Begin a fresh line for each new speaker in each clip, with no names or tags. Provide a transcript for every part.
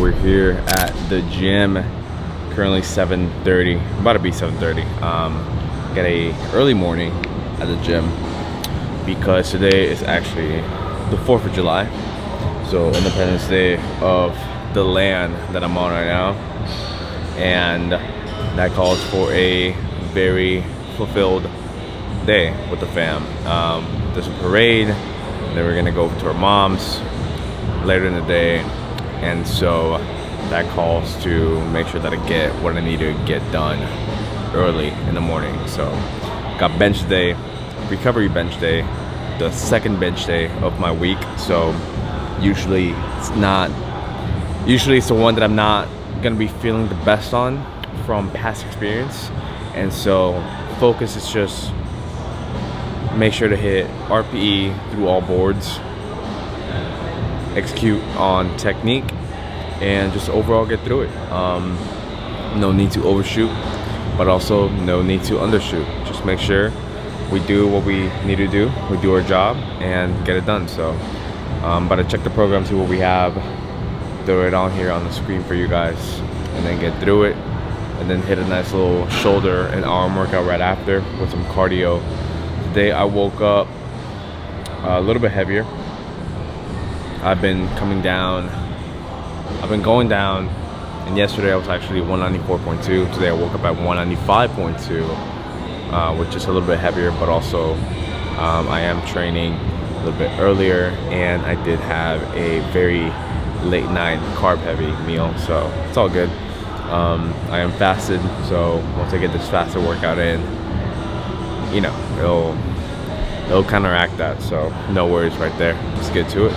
we're here at the gym. Currently 7:30, about to be 7:30. Got a early morning at the gym because today is actually the 4th of July. So Independence Day of the land that I'm on right now. And that calls for a very fulfilled day with the fam. There's a parade, then we're gonna go over to our mom's later in the day, and so that calls to make sure that I get what I need to get done early in the morning. So got bench day, recovery bench day, the second bench day of my week. So usually it's the one that I'm not gonna be feeling the best on from past experience, and so focus is just make sure to hit RPE through all boards, execute on technique, and just overall get through it. No need to overshoot, but also no need to undershoot. Just make sure we do what we need to do, we do our job, and get it done. So but I check the program, see what we have, throw it on here on the screen for you guys, and then get through it, and then hit a nice little shoulder and arm workout right after with some cardio. Today I woke up a little bit heavier. I've been going down, and yesterday I was actually 194.2. Today I woke up at 195.2, which is a little bit heavier, but also I am training a little bit earlier, and I did have a very late night carb heavy meal, so it's all good. I am fasted, so once I get this fasted workout in, you know, it'll counteract that, so no worries right there. Let's get to it.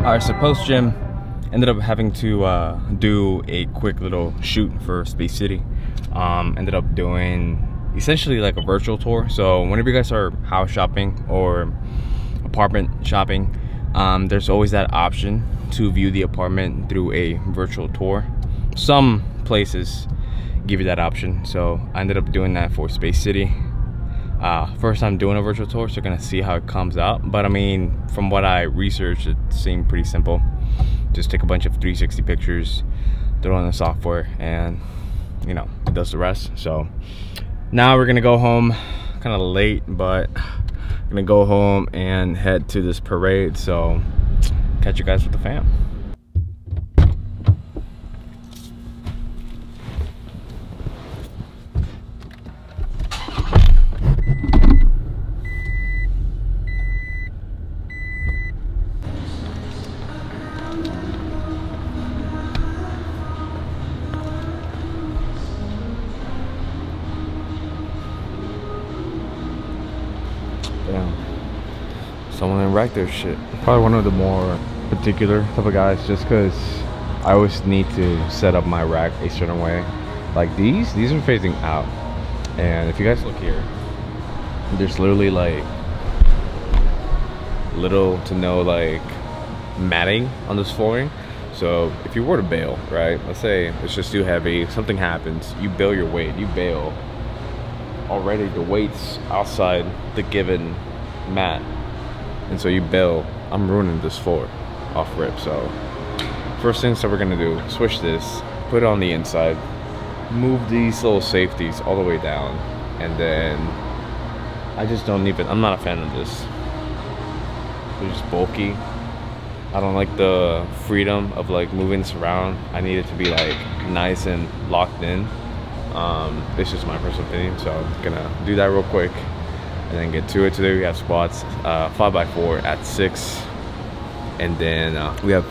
Alright, so post gym, ended up having to do a quick little shoot for Space City. Ended up doing essentially like a virtual tour. So whenever you guys are house shopping or apartment shopping, there's always that option to view the apartment through a virtual tour. Some places give you that option, so I ended up doing that for Space City. First time doing a virtual tour, so gonna see how it comes out. But I mean, from what I researched, it seemed pretty simple. Just take a bunch of 360 pictures, throw in the software, and you know, it does the rest. So now we're gonna go home, kind of late, but gonna go home and head to this parade. So catch you guys with the fam. Someone didn't wreck their shit. Probably one of the more particular type of guys, just because I always need to set up my rack a certain way. Like these are facing out, and if you guys look here, there's literally like little to no like matting on this flooring. So if you were to bail, right, let's say it's just too heavy, something happens, you bail your weight, you bail, already the weight's outside the given mat, and so you bail, I'm ruining this floor off rip. So first things that we're gonna do, switch this, put it on the inside, move these little safeties all the way down, and then I just don't even, I'm not a fan of this. They're just bulky. I don't like the freedom of like moving this around. I need it to be like nice and locked in. This is my personal opinion, so I'm gonna do that real quick and then get to it. Today we have squats, 5x4 at 6, and then we have,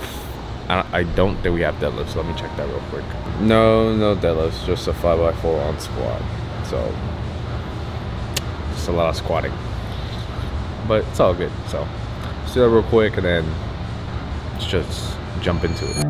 I don't think we have deadlifts, so let me check that real quick. No deadlifts, just a 5x4 on squat. So just a lot of squatting, but it's all good. So let's do that real quick and then let's just jump into it.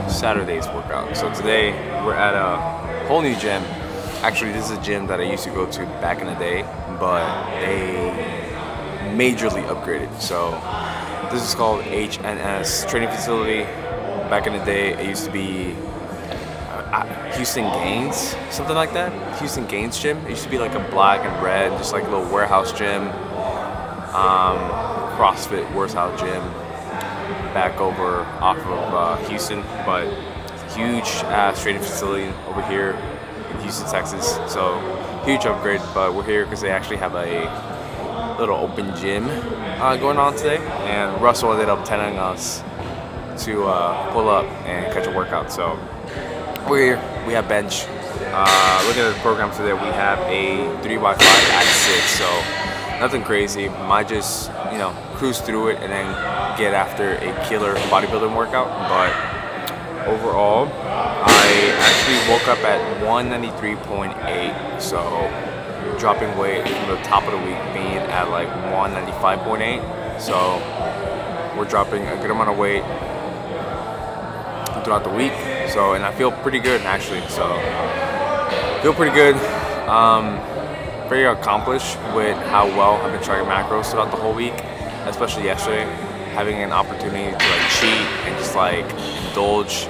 Saturday's workout. So today we're at a whole new gym. Actually, this is a gym that I used to go to back in the day, but they majorly upgraded. So this is called HNS training facility. Back in the day, it used to be Houston Gaines, something like that. Houston Gaines gym. It used to be like a black and red, just like a little warehouse gym, CrossFit warehouse gym, back over off of Houston. But it's a huge ass training facility over here in Houston, Texas. So huge upgrade. But we're here because they actually have a little open gym going on today, and Russell ended up telling us to pull up and catch a workout. So we're here, we have bench. Looking at the program today, we have a 3x5 at 6, so nothing crazy. Might just, you know, cruise through it and then get after a killer bodybuilding workout. But overall, I actually woke up at 193.8, so dropping weight from the top of the week being at like 195.8. So we're dropping a good amount of weight throughout the week. So, and I feel pretty good actually. So, feel pretty good. Very accomplished with how well I've been trying macros throughout the whole week, especially yesterday, having an opportunity to like cheat and just like indulge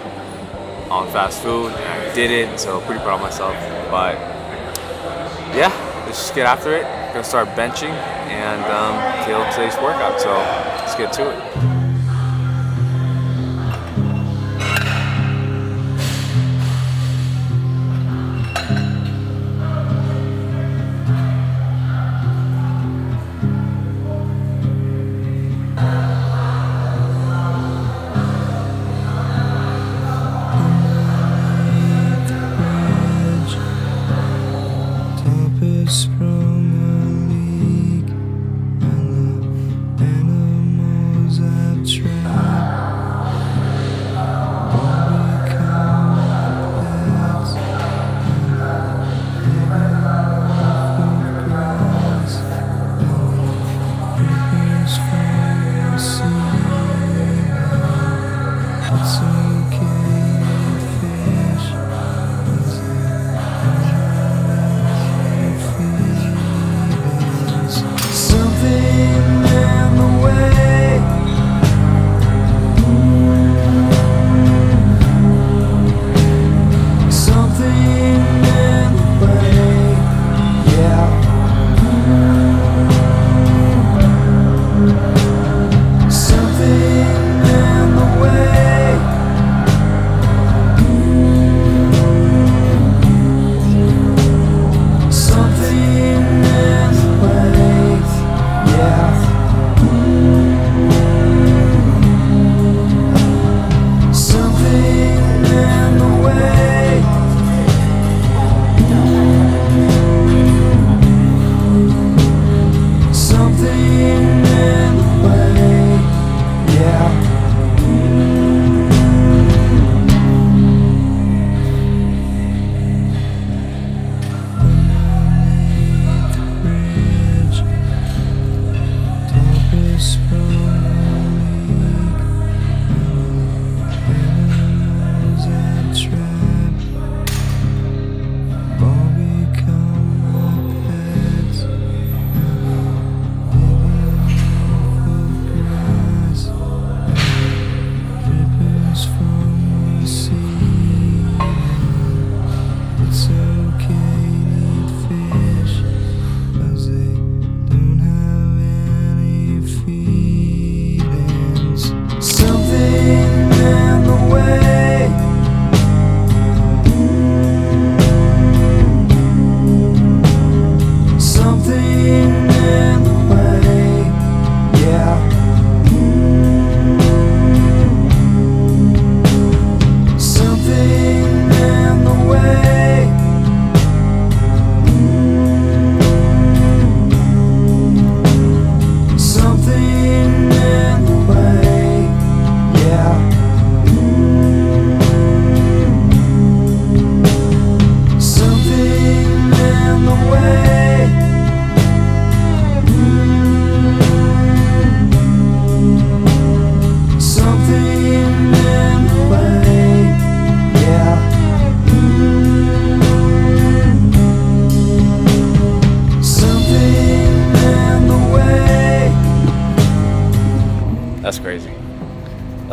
on fast food, and I did it. So pretty proud of myself. But yeah, let's just get after it. Gonna start benching and kill today's workout. So let's get to it.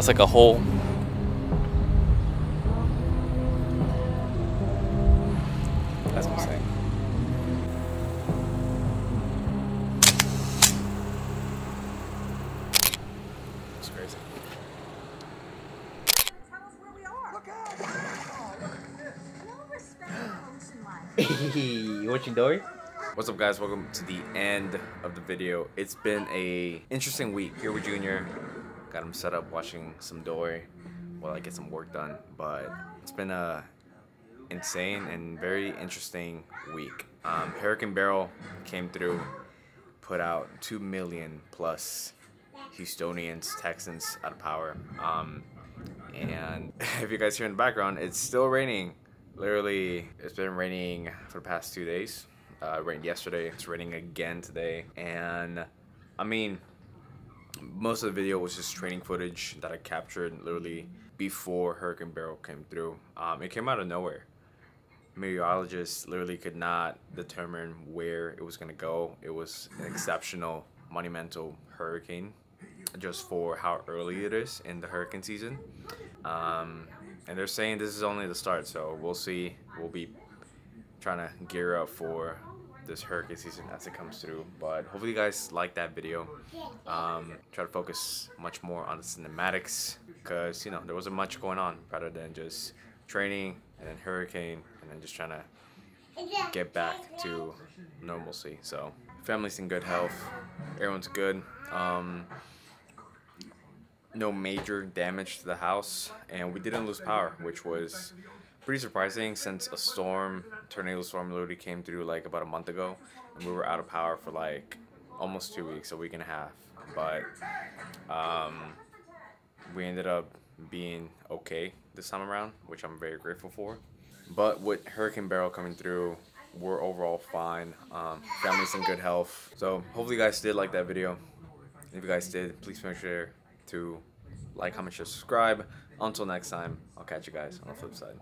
That's like a hole. That's insane. It's crazy.
Tell us where we are. Look out! Oh, look at this. No respect for ocean life.
You watching Dory?
What's up, guys? Welcome to the end of the video. It's been a interesting week here with Junior. Got him set up watching some Dory while I get some work done. But it's been a insane and very interesting week. Hurricane Beryl came through, put out 2 million plus Houstonians, Texans out of power. And if you guys hear in the background, it's still raining. Literally, it's been raining for the past 2 days. It rained yesterday, it's raining again today. And I mean, most of the video was just training footage that I captured literally before Hurricane Beryl came through. It came out of nowhere. Meteorologists literally could not determine where it was going to go. It was an exceptional, monumental hurricane just for how early it is in the hurricane season. And they're saying this is only the start, so we'll see. We'll be trying to gear up for this hurricane season as it comes through. But hopefully you guys like that video. Try to focus much more on the cinematics because, you know, there wasn't much going on rather than just training and then hurricane and then just trying to get back to normalcy. So family's in good health, everyone's good. No major damage to the house, and we didn't lose power, which was pretty surprising since a storm, tornado storm, literally came through like about a month ago, and we were out of power for like almost 2 weeks, a week and a half. But we ended up being okay this time around, which I'm very grateful for. But with Hurricane Beryl coming through, we're overall fine. Family's in good health. So hopefully you guys did like that video. If you guys did, please make sure to like, comment, share, subscribe. Until next time, I'll catch you guys on the flip side.